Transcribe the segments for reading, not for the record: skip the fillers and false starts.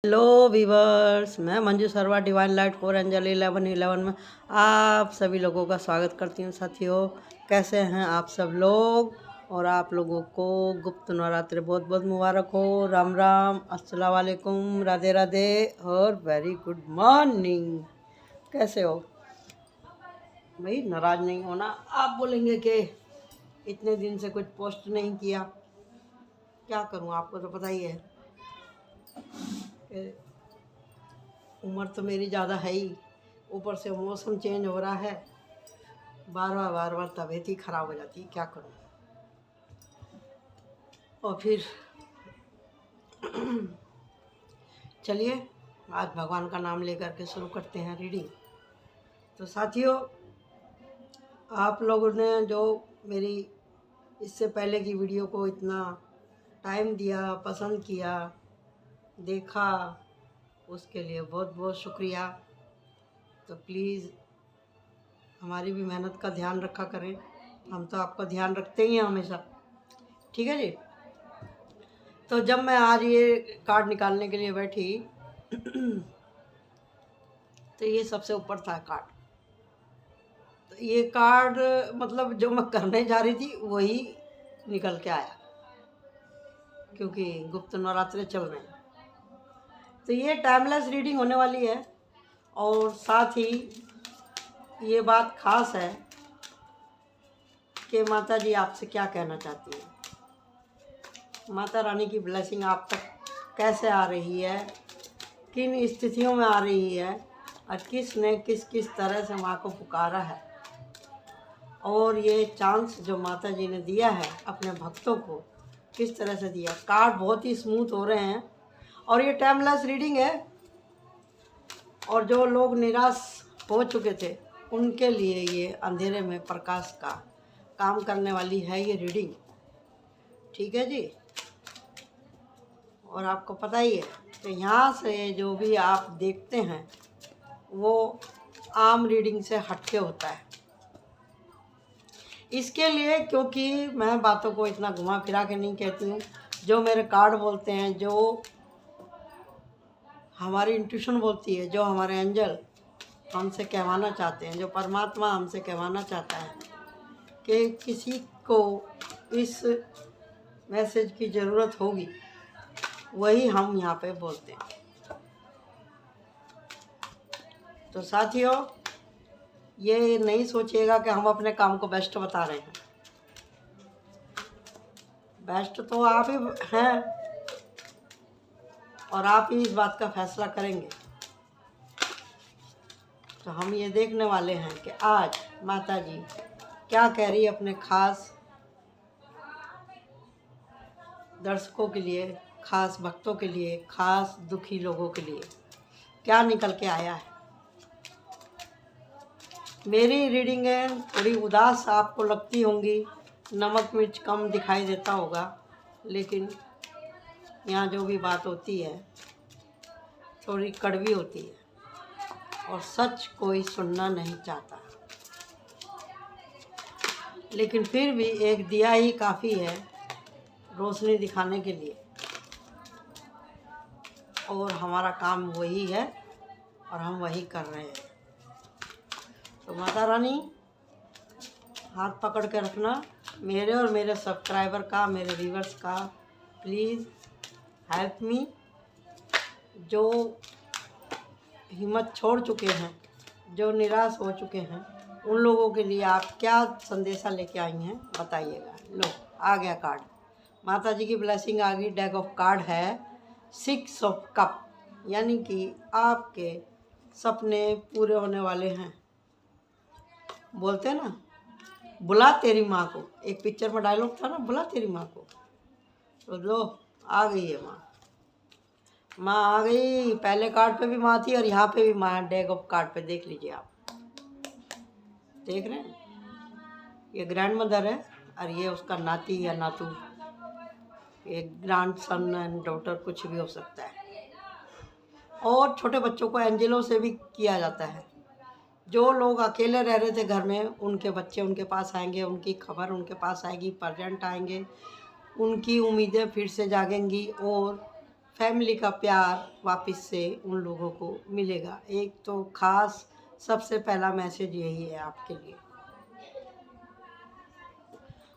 Hello viewers, मैं मंजू सर्वा divine light 4 angel 1111 में आप सभी लोगों का स्वागत करती हूँ। साथियों, कैसे हैं आप सब लोग? और आप लोगों को गुप्त नवरात्रि बहुत बहुत मुबारक हो। राम राम, अस्सलाम वालेकुम, राधे राधे और वेरी गुड मॉर्निंग। कैसे हो भाई? नाराज़ नहीं होना। आप बोलेंगे कि इतने दिन से कुछ पोस्ट नहीं किया, क्या करूँ? आपको तो पता ही है कि उम्र तो मेरी ज़्यादा है ही, ऊपर से मौसम चेंज हो रहा है, बार बार तबीयत ही ख़राब हो जाती है। क्या करूं? और फिर चलिए आज भगवान का नाम लेकर के शुरू करते हैं रीडिंग। तो साथियों, आप लोगों ने जो मेरी इससे पहले की वीडियो को इतना टाइम दिया, पसंद किया, देखा, उसके लिए बहुत बहुत शुक्रिया। तो प्लीज़ हमारी भी मेहनत का ध्यान रखा करें, हम तो आपका ध्यान रखते ही हैं हमेशा। ठीक है जी। तो जब मैं आज ये कार्ड निकालने के लिए बैठी तो ये सबसे ऊपर था कार्ड। तो ये कार्ड मतलब जो मैं करने जा रही थी वही निकल के आया, क्योंकि गुप्त नवरात्रे चल रहे हैं। तो ये टाइमलेस रीडिंग होने वाली है, और साथ ही ये बात खास है कि माता जी आपसे क्या कहना चाहती है, माता रानी की ब्लेसिंग आप तक कैसे आ रही है, किन स्थितियों में आ रही है, और किसने किस किस तरह से माँ को पुकारा है, और ये चांस जो माता जी ने दिया है अपने भक्तों को किस तरह से दिया। कार्ड बहुत ही स्मूथ हो रहे हैं, और ये टाइमलेस रीडिंग है, और जो लोग निराश हो चुके थे उनके लिए ये अंधेरे में प्रकाश का काम करने वाली है ये रीडिंग। ठीक है जी। और आपको पता ही है कि यहाँ से जो भी आप देखते हैं वो आम रीडिंग से हटके होता है। इसके लिए, क्योंकि मैं बातों को इतना घुमा फिरा के नहीं कहती हूँ, जो मेरे कार्ड बोलते हैं, जो हमारी इंट्यूशन बोलती है, जो हमारे एंजल हमसे कहवाना चाहते हैं, जो परमात्मा हमसे कहवाना चाहता है कि किसी को इस मैसेज की ज़रूरत होगी, वही हम यहाँ पे बोलते हैं। तो साथियों, ये नहीं सोचिएगा कि हम अपने काम को बेस्ट बता रहे हैं। बेस्ट तो आप ही हैं, और आप ही इस बात का फैसला करेंगे। तो हम ये देखने वाले हैं कि आज माता जी क्या कह रही है अपने खास दर्शकों के लिए, खास भक्तों के लिए, खास दुखी लोगों के लिए क्या निकल के आया है। मेरी रीडिंग है थोड़ी उदास आपको लगती होंगी, नमक मिर्च कम दिखाई देता होगा, लेकिन यहाँ जो भी बात होती है थोड़ी कड़वी होती है, और सच कोई सुनना नहीं चाहता, लेकिन फिर भी एक दिया ही काफ़ी है रोशनी दिखाने के लिए, और हमारा काम वही है और हम वही कर रहे हैं। तो माता रानी हाथ पकड़ के रखना, मेरे और मेरे सब्सक्राइबर का, मेरे व्यूवर्स का, प्लीज़ हेल्प मी। जो हिम्मत छोड़ चुके हैं, जो निराश हो चुके हैं, उन लोगों के लिए आप क्या संदेशा लेके आई हैं बताइएगा। लो, आ गया कार्ड, माता जी की ब्लेसिंग आ गई। डेक ऑफ कार्ड है 6 ऑफ कप, यानी कि आपके सपने पूरे होने वाले हैं। बोलते हैं ना, बुला तेरी माँ को, एक पिक्चर में डायलॉग था ना, बुला तेरी माँ को। तो लो, आ गई है माँ, माँ आ गई। पहले कार्ड पे भी माँ थी और यहाँ पे भी माँ। डेक ऑफ कार्ड पे देख लीजिए, आप देख रहे हैं, ये ग्रैंड मदर है और ये उसका नाती या नातू, एक ग्रैंड सन एंड डॉटर, कुछ भी हो सकता है। और छोटे बच्चों को एंजलों से भी किया जाता है। जो लोग अकेले रह रहे थे घर में, उनके बच्चे उनके पास आएंगे, उनकी खबर उनके पास आएगी, प्रेजेंट आएंगे, उनकी उम्मीदें फिर से जागेंगी, और फैमिली का प्यार वापस से उन लोगों को मिलेगा। एक तो ख़ास सबसे पहला मैसेज यही है आपके लिए।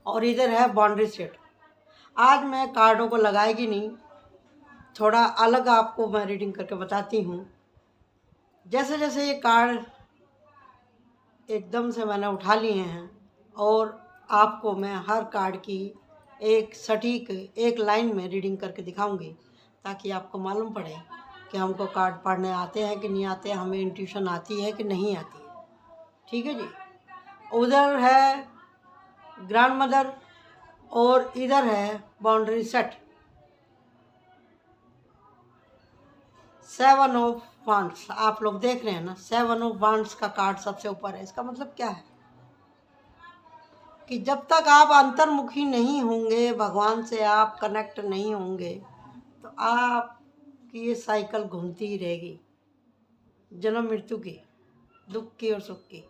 और इधर है बाउंड्री सेट। आज मैं कार्डों को लगाएगी नहीं, थोड़ा अलग आपको मैं रीडिंग करके बताती हूँ। जैसे जैसे ये कार्ड एकदम से मैंने उठा लिए हैं और आपको मैं हर कार्ड की एक सटीक एक लाइन में रीडिंग करके दिखाऊंगी, ताकि आपको मालूम पड़े कि हमको कार्ड पढ़ने आते हैं कि नहीं आते हैं, हमें इंट्यूशन आती है कि नहीं आती है। ठीक है जी। उधर है ग्रैंड मदर और इधर है बाउंड्री सेट। 7 ऑफ वांड्स आप लोग देख रहे हैं ना, 7 ऑफ वांड्स का कार्ड सबसे ऊपर है। इसका मतलब क्या है कि जब तक आप अंतर्मुखी नहीं होंगे, भगवान से आप कनेक्ट नहीं होंगे, तो आपकी ये साइकिल घूमती ही रहेगी, जन्म मृत्यु की, दुख की और सुख की।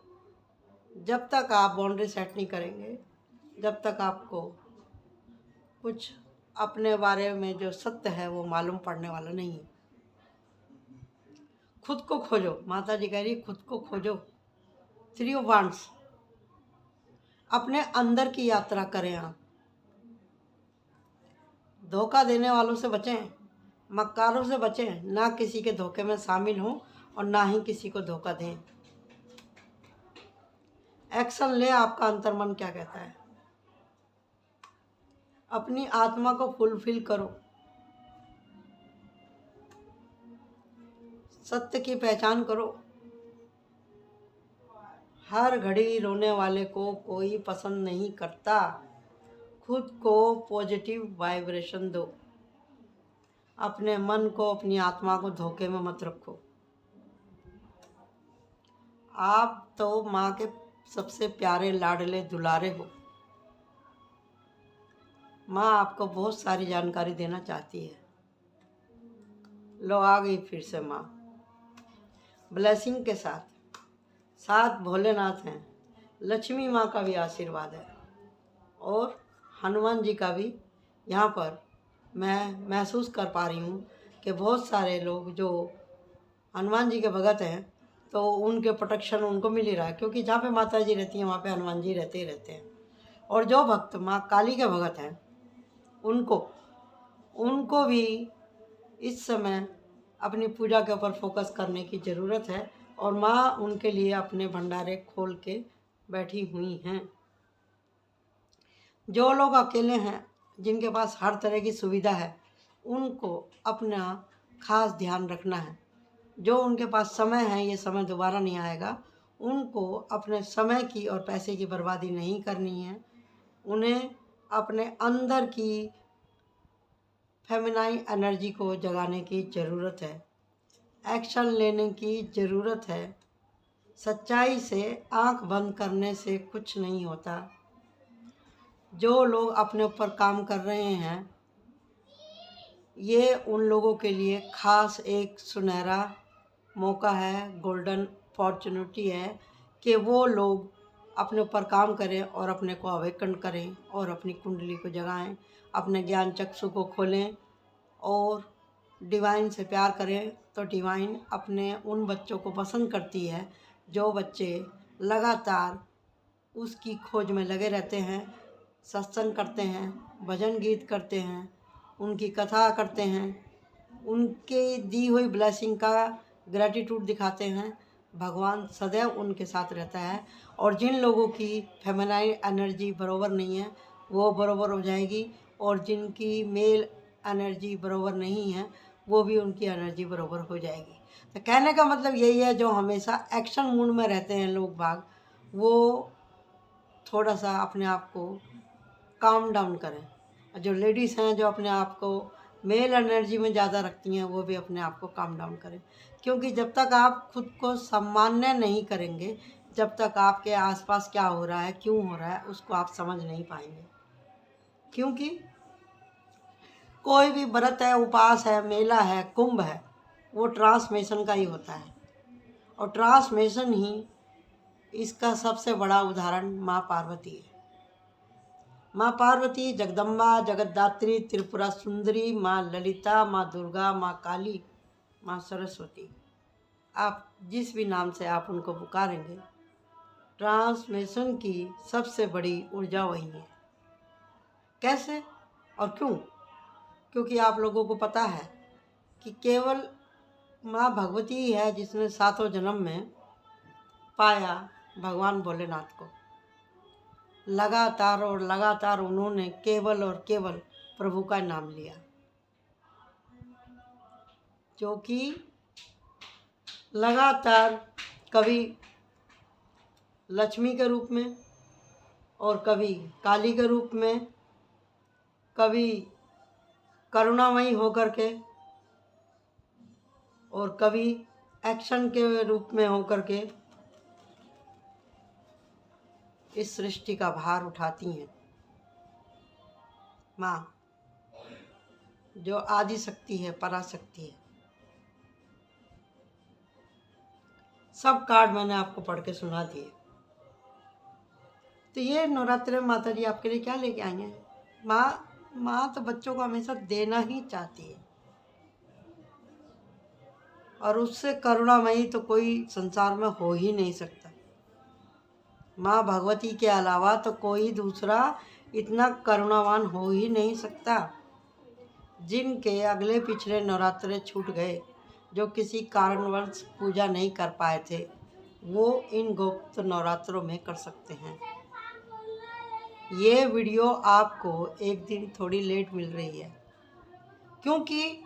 जब तक आप बाउंड्री सेट नहीं करेंगे, जब तक आपको कुछ अपने बारे में जो सत्य है वो मालूम पड़ने वाला नहीं है। खुद को खोजो, माता जी कह रही खुद को खोजो। 3 ऑफ वांड्स, अपने अंदर की यात्रा करें आप। धोखा देने वालों से बचें, मक्कारों से बचें, ना किसी के धोखे में शामिल हों और ना ही किसी को धोखा दें। एक्शन ले, आपका अंतर्मन क्या कहता है। अपनी आत्मा को फुलफिल करो, सत्य की पहचान करो। हर घड़ी रोने वाले को कोई पसंद नहीं करता। खुद को पॉजिटिव वाइब्रेशन दो। अपने मन को, अपनी आत्मा को धोखे में मत रखो। आप तो माँ के सबसे प्यारे लाडले दुलारे हो। माँ आपको बहुत सारी जानकारी देना चाहती है। लो आ गई फिर से माँ ब्लेसिंग के साथ। साथ भोलेनाथ हैं, लक्ष्मी माँ का भी आशीर्वाद है और हनुमान जी का भी। यहाँ पर मैं महसूस कर पा रही हूँ कि बहुत सारे लोग जो हनुमान जी के भगत हैं, तो उनके प्रोटेक्शन उनको मिल ही रहा है, क्योंकि जहाँ पे माता जी रहती हैं वहाँ पे हनुमान जी रहते ही रहते हैं। और जो भक्त माँ काली के भगत हैं, उनको भी इस समय अपनी पूजा के ऊपर फोकस करने की ज़रूरत है और माँ उनके लिए अपने भंडारे खोल के बैठी हुई हैं। जो लोग अकेले हैं, जिनके पास हर तरह की सुविधा है, उनको अपना खास ध्यान रखना है। जो उनके पास समय है, ये समय दोबारा नहीं आएगा, उनको अपने समय की और पैसे की बर्बादी नहीं करनी है। उन्हें अपने अंदर की फेमिनाइन एनर्जी को जगाने की ज़रूरत है, एक्शन लेने की ज़रूरत है। सच्चाई से आंख बंद करने से कुछ नहीं होता। जो लोग अपने ऊपर काम कर रहे हैं, ये उन लोगों के लिए ख़ास एक सुनहरा मौका है, गोल्डन अपॉर्चुनिटी है कि वो लोग अपने ऊपर काम करें और अपने को अवेकन करें और अपनी कुंडली को जगाएं, अपने ज्ञान चक्षु को खोलें और डिवाइन से प्यार करें। तो डिवाइन अपने उन बच्चों को पसंद करती है जो बच्चे लगातार उसकी खोज में लगे रहते हैं, सत्संग करते हैं, भजन गीत करते हैं, उनकी कथा करते हैं, उनके दी हुई ब्लेसिंग का ग्रैटिट्यूड दिखाते हैं। भगवान सदैव उनके साथ रहता है और जिन लोगों की फेमिनाइन एनर्जी बरोबर नहीं है, वो बरोबर हो जाएगी और जिनकी मेल एनर्जी बरोबर नहीं है, वो भी उनकी एनर्जी बरोबर हो जाएगी। तो कहने का मतलब यही है, जो हमेशा एक्शन मूड में रहते हैं लोग बाग, वो थोड़ा सा अपने आप को काम डाउन करें। जो लेडीज़ हैं, जो अपने आप को मेल एनर्जी में ज़्यादा रखती हैं, वो भी अपने आप को काम डाउन करें। क्योंकि जब तक आप खुद को सम्मान्य नहीं करेंगे, जब तक आपके आसपास क्या हो रहा है, क्यों हो रहा है, उसको आप समझ नहीं पाएंगे। क्योंकि कोई भी व्रत है, उपास है, मेला है, कुंभ है, वो ट्रांसमिशन का ही होता है और ट्रांसमिशन ही इसका सबसे बड़ा उदाहरण माँ पार्वती है। माँ पार्वती, जगदम्बा, जगद्धात्री, त्रिपुरा सुंदरी, माँ ललिता, माँ दुर्गा, माँ काली, माँ सरस्वती, आप जिस भी नाम से आप उनको पुकारेंगे, ट्रांसमिशन की सबसे बड़ी ऊर्जा वही है। कैसे और क्यों? क्योंकि आप लोगों को पता है कि केवल माँ भगवती ही है जिसने 7 जन्म में पाया भगवान भोलेनाथ को। लगातार और लगातार उन्होंने केवल और केवल प्रभु का नाम लिया, जो कि लगातार कभी लक्ष्मी के रूप में और कभी काली के रूप में, कभी करुणामयी होकर के और कभी एक्शन के रूप में होकर के इस सृष्टि का भार उठाती हैं। माँ जो आदि शक्ति है, पराशक्ति है। सब कार्ड मैंने आपको पढ़ के सुना दिए। तो ये नवरात्रि में माता जी आपके लिए क्या लेके आई हैं? माँ तो बच्चों को हमेशा देना ही चाहती है, और उससे करुणामयी तो कोई संसार में हो ही नहीं सकता। माँ भगवती के अलावा तो कोई दूसरा इतना करुणावान हो ही नहीं सकता। जिनके अगले पिछले नवरात्रे छूट गए, जो किसी कारणवश पूजा नहीं कर पाए थे, वो इन गुप्त नवरात्रों में कर सकते हैं। ये वीडियो आपको एक दिन थोड़ी लेट मिल रही है, क्योंकि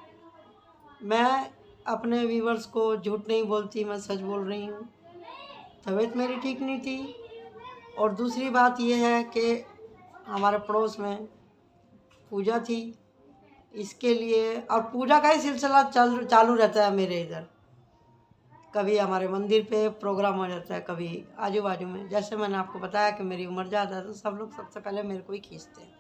मैं अपने व्यूवर्स को झूठ नहीं बोलती, मैं सच बोल रही हूँ। तबीयत मेरी ठीक नहीं थी, और दूसरी बात यह है कि हमारे पड़ोस में पूजा थी, इसके लिए, और पूजा का ही सिलसिला चालू रहता है मेरे इधर। कभी हमारे मंदिर पे प्रोग्राम हो जाता है, कभी आजू बाजू में। जैसे मैंने आपको बताया कि मेरी उम्र ज़्यादा है, तो सब लोग सबसे पहले मेरे को ही खींचते हैं।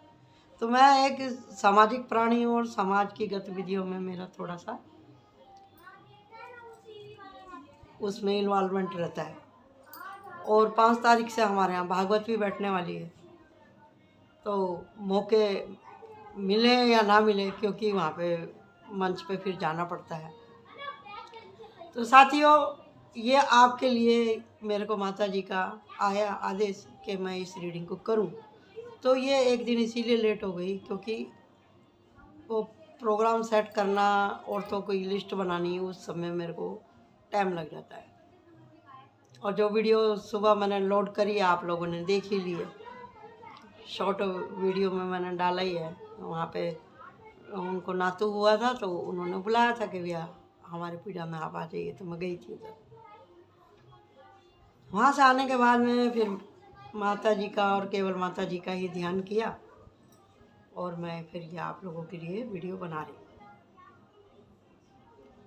तो मैं एक सामाजिक प्राणी हूँ, और समाज की गतिविधियों में मेरा थोड़ा सा उसमें इन्वॉल्वमेंट रहता है। और 5 तारीख से हमारे यहाँ भागवत भी बैठने वाली है, तो मौके मिले या ना मिले, क्योंकि वहाँ पे मंच पे फिर जाना पड़ता है। तो साथियों, ये आपके लिए मेरे को माता जी का आया आदेश कि मैं इस रीडिंग को करूं। तो ये एक दिन इसीलिए लेट हो गई, क्योंकि वो प्रोग्राम सेट करना, औरतों को लिस्ट बनानी, उस समय मेरे को टाइम लग जाता है। और जो वीडियो सुबह मैंने लोड करी, आप लोगों ने देख ही ली है। शॉर्ट वीडियो में मैंने डाला ही है। वहाँ पे उनको नातू हुआ था, तो उन्होंने बुलाया था कि भैया हमारी पूजा में आप आ जाइए, तो मैं गई थी उधर। वहाँ से आने के बाद में फिर माता जी का और केवल माता जी का ही ध्यान किया, और मैं फिर ये आप लोगों के लिए वीडियो बना रही हूँ।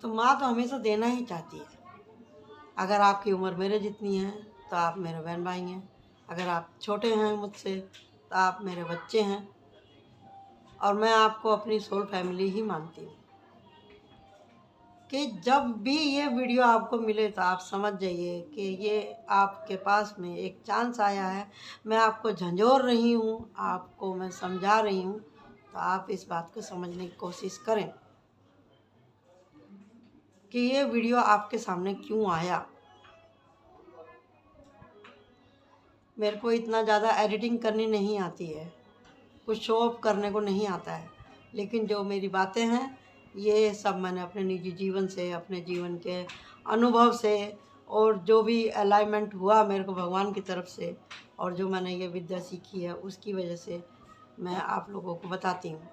तो माँ तो हमेशा देना ही चाहती है। अगर आपकी उम्र मेरे जितनी है तो आप मेरे बहन भाई हैं, अगर आप छोटे हैं मुझसे तो आप मेरे बच्चे हैं, और मैं आपको अपनी सोल फैमिली ही मानती हूँ। कि जब भी ये वीडियो आपको मिले तो आप समझ जाइए कि ये आपके पास में एक चांस आया है। मैं आपको झंझोर रही हूँ, आपको मैं समझा रही हूँ, तो आप इस बात को समझने की कोशिश करें कि ये वीडियो आपके सामने क्यों आया। मेरे को इतना ज़्यादा एडिटिंग करनी नहीं आती है, कुछ शो ऑफ करने को नहीं आता है, लेकिन जो मेरी बातें हैं ये सब मैंने अपने निजी जीवन से, अपने जीवन के अनुभव से, और जो भी अलाइनमेंट हुआ मेरे को भगवान की तरफ से, और जो मैंने ये विद्या सीखी है उसकी वजह से मैं आप लोगों को बताती हूँ।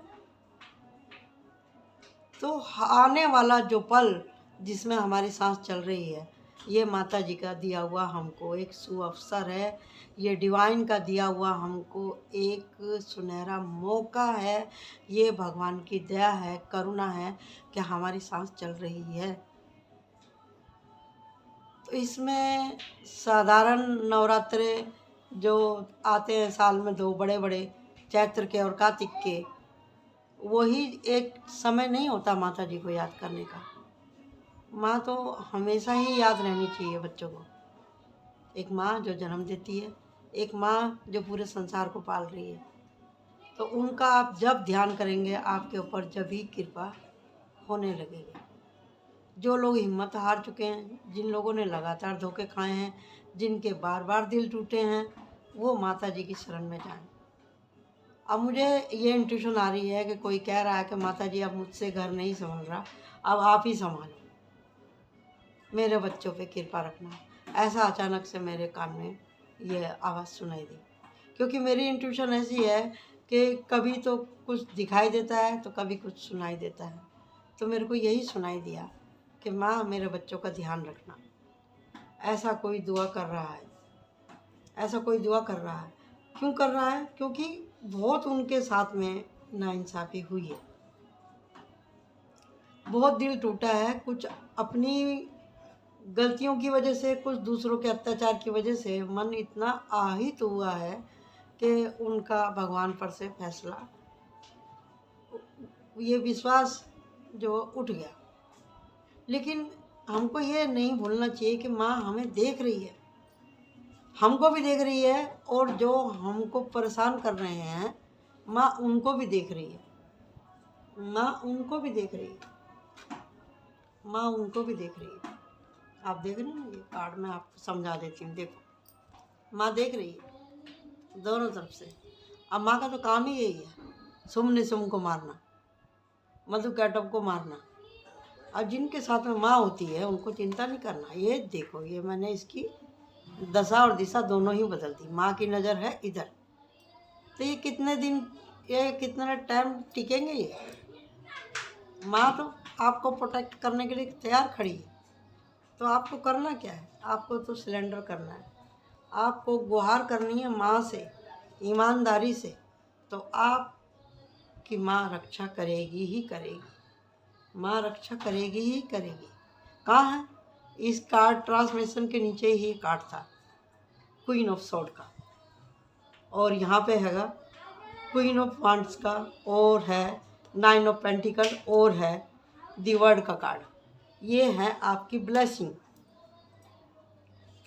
तो आने वाला जो पल जिसमें हमारी सांस चल रही है, ये माता जी का दिया हुआ हमको एक सुअवसर है। ये डिवाइन का दिया हुआ हमको एक सुनहरा मौका है। ये भगवान की दया है, करुणा है कि हमारी सांस चल रही है। तो इसमें साधारण नवरात्रे जो आते हैं साल में 2 बड़े बड़े, चैत्र के और कार्तिक के, वही एक समय नहीं होता माता जी को याद करने का। माँ तो हमेशा ही याद रहनी चाहिए बच्चों को। एक माँ जो जन्म देती है, एक माँ जो पूरे संसार को पाल रही है। तो उनका आप जब ध्यान करेंगे आपके ऊपर जब ही कृपा होने लगेगी। जो लोग हिम्मत हार चुके हैं, जिन लोगों ने लगातार धोखे खाए हैं, जिनके बार बार दिल टूटे हैं, वो माता जी की शरण में जाएं। अब मुझे ये इंट्यूशन आ रही है कि कोई कह रहा है कि माता जी अब मुझसे घर नहीं संभल रहा, अब आप ही संभालो, मेरे बच्चों पे कृपा रखना। ऐसा अचानक से मेरे कान में ये आवाज़ सुनाई दी, क्योंकि मेरी इंट्यूशन ऐसी है कि कभी तो कुछ दिखाई देता है तो कभी कुछ सुनाई देता है। तो मेरे को यही सुनाई दिया कि माँ मेरे बच्चों का ध्यान रखना। ऐसा कोई दुआ कर रहा है, ऐसा कोई दुआ कर रहा है। क्यों कर रहा है? क्योंकि बहुत उनके साथ में नाइंसाफ़ी हुई है, बहुत दिल टूटा है, कुछ अपनी गलतियों की वजह से, कुछ दूसरों के अत्याचार की वजह से मन इतना आहित हुआ है कि उनका भगवान पर से फैसला, ये विश्वास जो उठ गया। लेकिन हमको ये नहीं भूलना चाहिए कि माँ हमें देख रही है, हमको भी देख रही है, और जो हमको परेशान कर रहे हैं माँ उनको भी देख रही है, माँ उनको भी देख रही है, माँ उनको भी देख रही है। आप देख रहे हैं ना, ये कार्ड मैं आपको समझा देती हूँ। देखो, माँ देख रही है दोनों तरफ से। अब माँ का तो काम ही यही है, सुम निसुम को मारना, मधु कैटअप को मारना। और जिनके साथ में माँ होती है उनको चिंता नहीं करना। ये देखो, ये मैंने इसकी दशा और दिशा दोनों ही बदल दी। माँ की नज़र है इधर, तो ये कितने दिन, ये कितना टाइम टिकेंगे ये? माँ तो आपको प्रोटेक्ट करने के लिए तैयार खड़ी है। तो आपको करना क्या है? आपको तो सिलेंडर करना है, आपको गुहार करनी है माँ से, ईमानदारी से। तो आपकी माँ रक्षा करेगी ही करेगी, माँ रक्षा करेगी ही करेगी। कहाँ है? इस कार्ड ट्रांसमिशन के नीचे ही कार्ड था क्वीन ऑफ सॉर्ड का, और यहाँ पे हैगा क्वीन ऑफ वांड्स का, और है 9 ऑफ पेंटिकल, और है दी वर्ड का कार्ड। ये है आपकी ब्लेसिंग।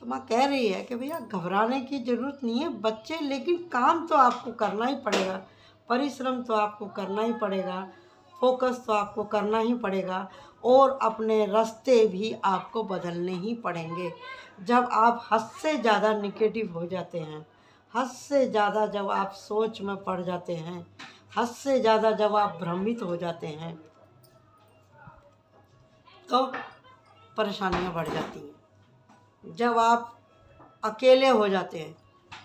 तो माँ कह रही है कि भैया घबराने की ज़रूरत नहीं है बच्चे, लेकिन काम तो आपको करना ही पड़ेगा, परिश्रम तो आपको करना ही पड़ेगा, फोकस तो आपको करना ही पड़ेगा, और अपने रास्ते भी आपको बदलने ही पड़ेंगे। जब आप हद से ज़्यादा निगेटिव हो जाते हैं, हद से ज़्यादा जब आप सोच में पड़ जाते हैं, हद से ज़्यादा जब आप भ्रमित हो जाते हैं, तो परेशानियाँ बढ़ जाती हैं। जब आप अकेले हो जाते हैं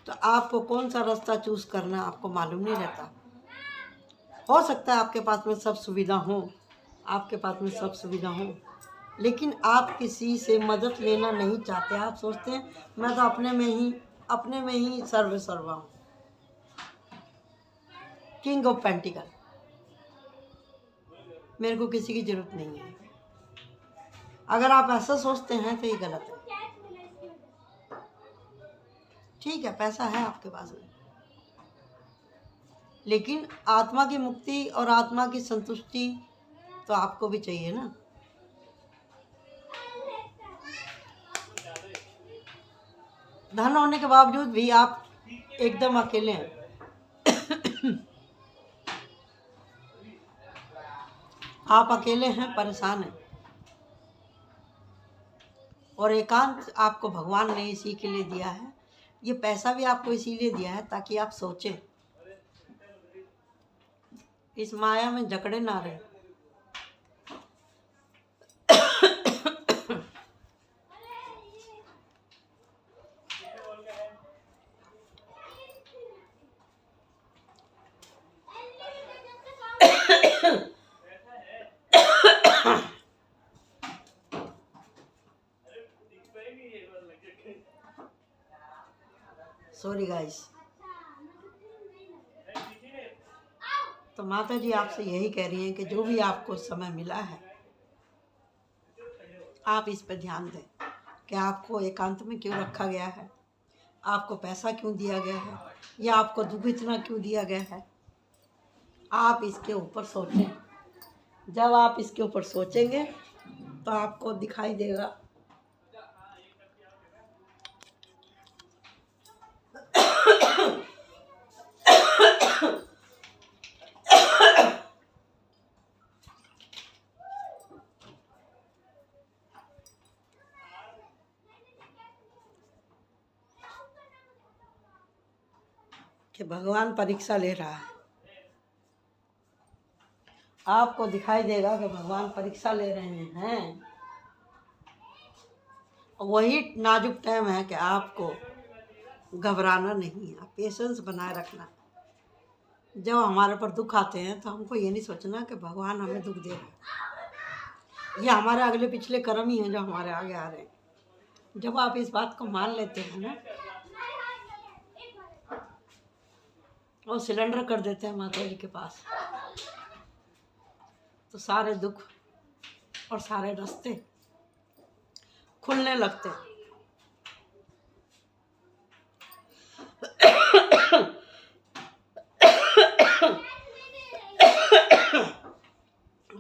तो आपको कौन सा रास्ता चूज़ करना आपको मालूम नहीं रहता। हो सकता है आपके पास में सब सुविधा हो, आपके पास में सब सुविधा हो, लेकिन आप किसी से मदद लेना नहीं चाहते। आप सोचते हैं मैं तो अपने में ही सर्वा हूँ। किंग ऑफ पेंटिकल, मेरे को किसी की ज़रूरत नहीं है। अगर आप ऐसा सोचते हैं तो ये गलत है। ठीक है, पैसा है आपके पास में, लेकिन आत्मा की मुक्ति और आत्मा की संतुष्टि तो आपको भी चाहिए ना। धन होने के बावजूद भी आप एकदम अकेले हैं। आप अकेले हैं, परेशान हैं, और एकांत आपको भगवान ने इसी के लिए दिया है। ये पैसा भी आपको इसीलिए दिया है ताकि आप सोचें, इस माया में जकड़े ना रहे। Sorry guys. तो माता जी आपसे यही कह रही हैं कि जो भी आपको समय मिला है आप इस पर ध्यान दें कि आपको एकांत में क्यों रखा गया है, आपको पैसा क्यों दिया गया है, या आपको दुख इतना क्यों दिया गया है। आप इसके ऊपर सोचें। जब आप इसके ऊपर सोचेंगे तो आपको दिखाई देगा कि भगवान परीक्षा ले रहा है। आपको दिखाई देगा कि भगवान परीक्षा ले रहे हैं। वही नाजुक टाइम है कि आपको घबराना नहीं है, पेशेंस बनाए रखना। जब हमारे पर दुख आते हैं तो हमको ये नहीं सोचना कि भगवान हमें दुख दे रहा है। ये हमारे अगले पिछले कर्म ही हैं जो हमारे आगे आ रहे हैं। जब आप इस बात को मान लेते हैं ना और सिलेंडर कर देते हैं माता जी के पास, तो सारे दुख और सारे रास्ते खुलने लगते हैं।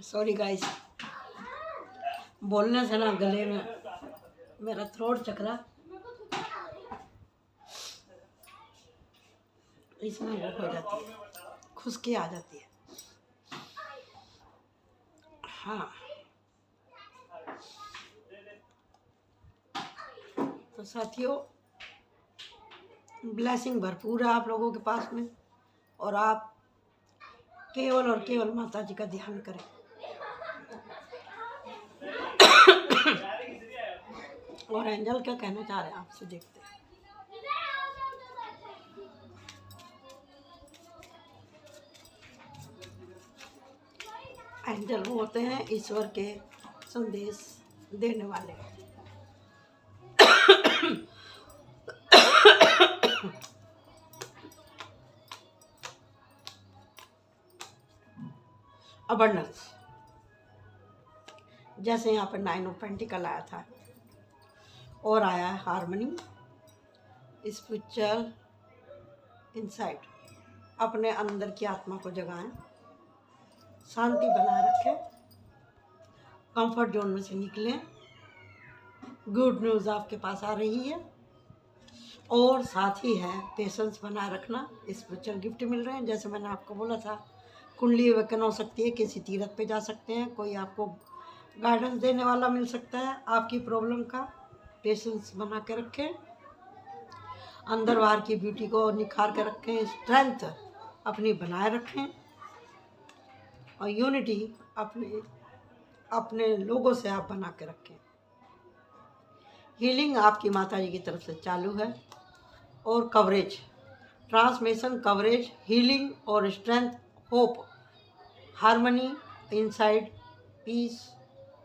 सॉरी गाइस, बोलने से ना गले में मेरा थ्रोट चकरा, इसमें वो हो जाती है, खुश्की आ जाती है। हाँ, तो साथियों, ब्लेसिंग भरपूर है आप लोगों के पास में, और आप केवल और केवल माता जी का ध्यान करें। और एंजल क्या कहना चाह रहे हैं आपसे, देखते हैं। एंजल वो होते हैं ईश्वर के संदेश देने वाले। अबंडेंस, जैसे यहाँ पर 9 ऑफ पेंटिकल आया था, और आया है हार्मनी, स्पिरिचुअल इनसाइट। अपने अंदर की आत्मा को जगाएं, शांति बनाए रखें, कंफर्ट जोन में से निकलें। गुड न्यूज़ आपके पास आ रही है, और साथ ही है पेशेंस बनाए रखना। स्पिरिचुअल गिफ्ट मिल रहे हैं, जैसे मैंने आपको बोला था, कुंडली अवेकन हो सकती है, किसी तीर्थ पे जा सकते हैं, कोई आपको गाइडेंस देने वाला मिल सकता है आपकी प्रॉब्लम का। पेशेंस बना के रखें, अंदर बाहर की ब्यूटी को निखार के रखें, स्ट्रेंथ अपनी बनाए रखें, और यूनिटी अपने लोगों से आप बना के रखें। हीलिंग आपकी माता जी की तरफ से चालू है, और कवरेज, ट्रांसमिशन, कवरेज, हीलिंग और strength, hope, harmony, inside, peace,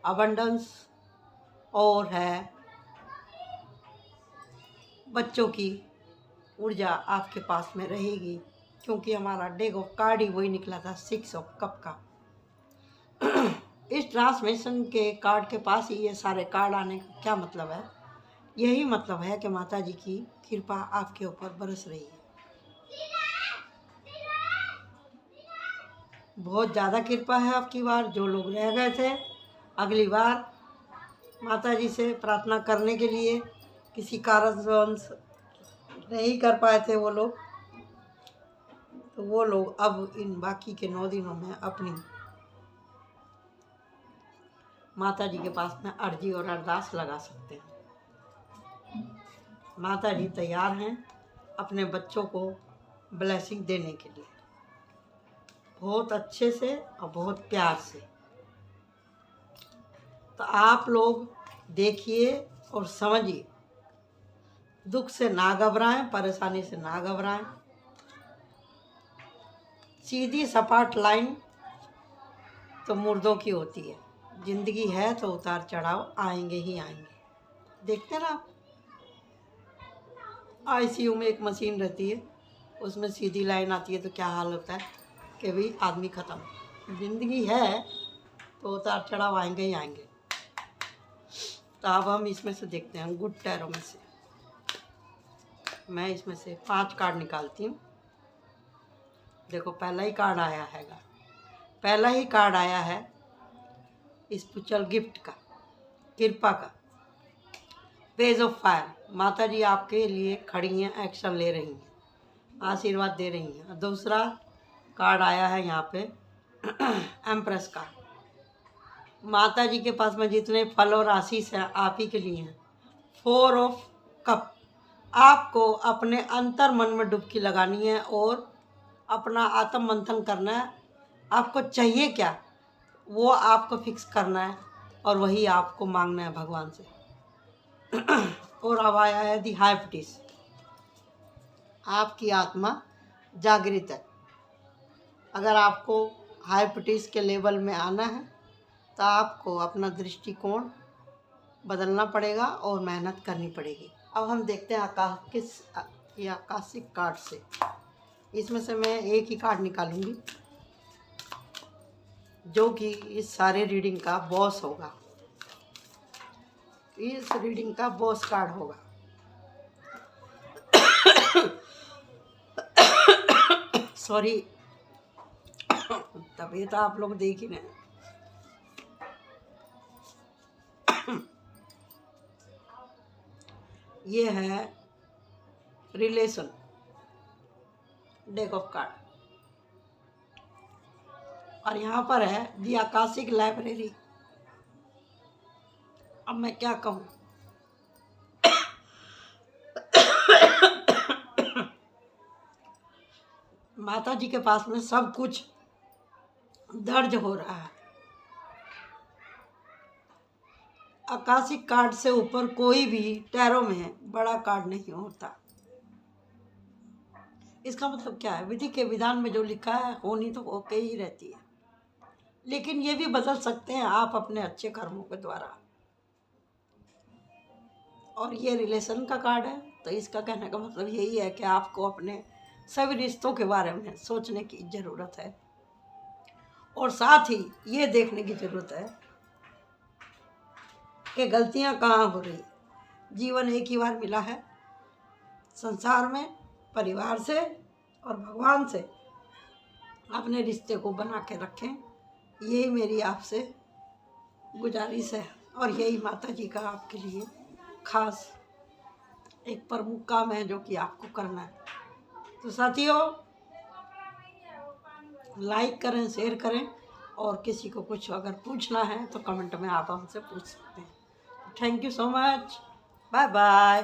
abundance, और है बच्चों की ऊर्जा आपके पास में रहेगी, क्योंकि हमारा डेग ऑफ कार्ड ही वही निकला था, 6 ऑफ कप का। इस ट्रांसमिशन के कार्ड के पास ही ये सारे कार्ड आने का क्या मतलब है? यही मतलब है कि माता जी की कृपा आपके ऊपर बरस रही है। बहुत ज़्यादा कृपा है आपकी बार। जो लोग रह गए थे, अगली बार माता जी से प्रार्थना करने के लिए किसी कारणवश नहीं कर पाए थे वो लोग, तो वो लोग अब इन बाकी के 9 दिनों में अपनी माता जी के पास में अर्जी और अरदास लगा सकते हैं। माता जी तैयार हैं अपने बच्चों को ब्लेसिंग देने के लिए, बहुत अच्छे से और बहुत प्यार से। तो आप लोग देखिए और समझिए, दुख से ना घबराएं, परेशानी से ना घबराएं। सीधी सपाट लाइन तो मुर्दों की होती है। जिंदगी है तो उतार चढ़ाव आएंगे ही आएंगे। देखते ना, आईसीयू में एक मशीन रहती है, उसमें सीधी लाइन आती है तो क्या हाल होता है कि भाई आदमी ख़त्म। जिंदगी है तो उतार चढ़ाव आएंगे ही आएंगे। तो अब हम इसमें से देखते हैं, गुड टैरो में से मैं इसमें से 5 कार्ड निकालती हूँ। देखो, पहला ही कार्ड आया हैगा, पहला ही कार्ड आया है स्पिरिचुअल गिफ्ट का, कृपा का, पेज ऑफ फायर। माता जी आपके लिए खड़ी हैं, एक्शन ले रही हैं, आशीर्वाद दे रही हैं। और दूसरा कार्ड आया है यहाँ पे एम्प्रेस का। माता जी के पास में जितने फल और आशीष हैं आप ही के लिए हैं। 4 ऑफ कप, आपको अपने अंतर मन में डुबकी लगानी है और अपना आत्म मंथन करना है। आपको चाहिए क्या वो आपको फिक्स करना है और वही आपको मांगना है भगवान से। और अब आया है दी हाइपटिस। आपकी आत्मा जागृत है। अगर आपको हाइपटिस के लेवल में आना है तो आपको अपना दृष्टिकोण बदलना पड़ेगा और मेहनत करनी पड़ेगी। अब हम देखते हैं आकाशिक कार्ड से। इसमें से मैं एक ही कार्ड निकालूंगी जो कि इस सारे रीडिंग का बॉस होगा। इस रीडिंग का बॉस कार्ड होगा। सॉरी, तबीयत आप लोग देख ही रहे हैं। ये है रिलेशन डेक ऑफ कार्ड और यहाँ पर है दी आकाशिक लाइब्रेरी। अब मैं क्या कहूँ, माता जी के पास में सब कुछ दर्ज हो रहा है। आकाशिक कार्ड से ऊपर कोई भी टैरो में बड़ा कार्ड नहीं होता। इसका मतलब क्या है, विधि के विधान में जो लिखा है होनी तो होके ही रहती है, लेकिन ये भी बदल सकते हैं आप अपने अच्छे कर्मों के द्वारा। और ये रिलेशन का कार्ड है तो इसका कहने का मतलब यही है कि आपको अपने सभी रिश्तों के बारे में सोचने की ज़रूरत है और साथ ही ये देखने की ज़रूरत है कि गलतियां कहाँ हो रही। जीवन एक ही बार मिला है, संसार में परिवार से और भगवान से अपने रिश्ते को बना के रखें, यही मेरी आपसे गुजारिश है और यही माता जी का आपके लिए खास एक प्रमुख काम है जो कि आपको करना है। तो साथियों, लाइक करें, शेयर करें और किसी को कुछ अगर पूछना है तो कमेंट में आप हमसे पूछ सकते हैं। Thank you so much. Bye bye.